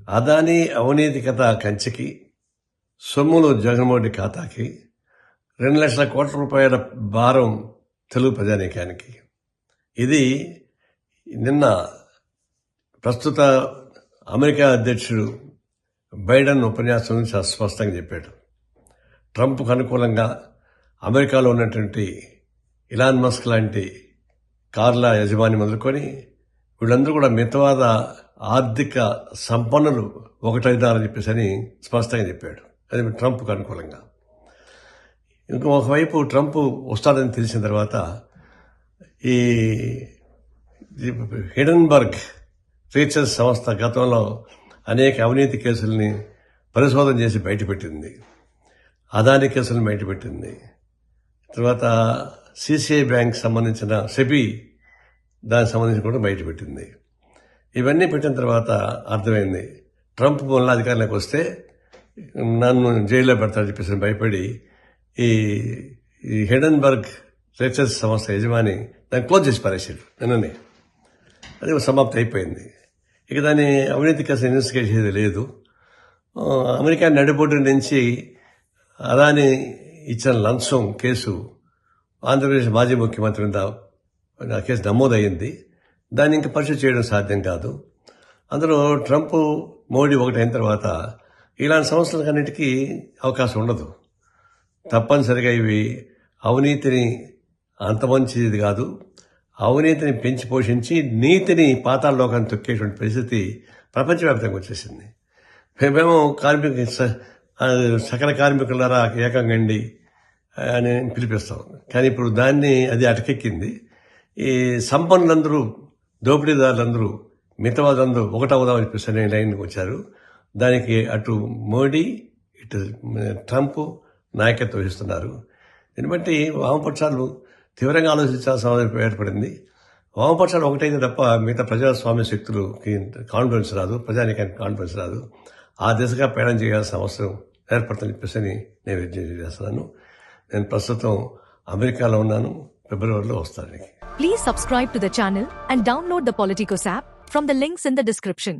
అదానీ అవినీతి కథ కంచికి, సొమ్ములు జగన్మోహన్ రెడ్డి ఖాతాకి, 2,00,000 కోట్ల రూపాయల భారం తెలుగు ప్రజానీకానికి. ఇది నిన్న ప్రస్తుత అమెరికా అధ్యక్షుడు బైడెన్ ఉపన్యాసం నుంచి స్పష్టంగా చెప్పాడు. ట్రంప్కు అనుకూలంగా అమెరికాలో ఉన్నటువంటి ఇలాన్ మస్క్ లాంటి కార్ల యజమాని మొదలుకొని వీళ్ళందరూ కూడా మితవాద ఆర్థిక సంపన్నులు ఒకటైదారని చెప్పేసి అని స్పష్టంగా చెప్పాడు. అది ట్రంప్కు అనుకూలంగా. ఒకవైపు ట్రంప్ వస్తాడని తెలిసిన తర్వాత ఈ హిడెన్బర్గ్ రీసెర్చ్ సంస్థ గతంలో అనేక అవినీతి కేసుల్ని పరిశోధన చేసి బయటపెట్టింది. అదానీ కేసులను బయటపెట్టింది. తర్వాత సిసిఐ బ్యాంక్ సంబంధించిన సెబీ దానికి సంబంధించి కూడా బయటపెట్టింది. ఇవన్నీ పెట్టిన తర్వాత అర్థమైంది ట్రంప్ మళ్ళీ అధికారంలోకి వస్తే నన్ను జైల్లో పెడతాడని చెప్పేసి భయపడి ఈ హిడెన్బర్గ్ రీసెర్చ్ సంస్థ యజమాని దాన్ని క్లోజ్ చేసి పారేసాడు నిన్ననే. అది సమాప్తి అయిపోయింది. ఇక దాని అవినీతి కేసు ఇన్వెస్టిగేట్ చేసేది లేదు. అమెరికా నడిబొడ్డు నుంచి అదాని ఇచ్చిన లంచం కేసు ఆంధ్రప్రదేశ్ మాజీ ముఖ్యమంత్రి మీద ఆ కేసు నమోదయ్యింది. దాన్ని ఇంకా పరిశీలన చేయడం సాధ్యం కాదు. అందులో ట్రంప్ మోడీ ఒకటైన తర్వాత ఇలాంటి సంస్థలకన్నిటికీ అవకాశం ఉండదు. తప్పనిసరిగా ఇవి అవినీతిని అంతమంచిది కాదు, అవినీతిని పెంచి పోషించి నీతిని పాతాళలోకాన్ని తొక్కేటువంటి పరిస్థితి ప్రపంచవ్యాప్తంగా వచ్చేసింది. మేమేమో సకల కార్మికులారా ఏకంగండి అని పిలిపిస్తాం. కానీ ఇప్పుడు అది అటకెక్కింది. ఈ సంపన్నులందరూ, దోపిడీదారులందరూ, మితవాదులందరూ ఒకటవుదామని చెప్పేసి అనే లైన్కి వచ్చారు. దానికి అటు మోడీ ఇటు ట్రంప్ నాయకత్వం వహిస్తున్నారు. దీన్ని బట్టి వామపక్షాలు తీవ్రంగా ఆలోచించాల్సిన అవసరం ఏర్పడింది. వామపక్షాలు ఒకటైతే తప్ప మిగతా ప్రజాస్వామ్య శక్తులకి కాన్ఫిడెన్స్ రాదు, ప్రజానీకానికి కాన్ఫిడెన్స్ రాదు. ఆ దిశగా ప్రయాణం చేయాల్సిన అవసరం ఏర్పడుతుందని చెప్పేసి నేను విజ్ఞప్తి చేస్తున్నాను. నేను ప్రస్తుతం అమెరికాలో ఉన్నాను. ఫిబ్రవరిలో వస్తాను. Please subscribe to the channel and download the Politicos app from the links in the description.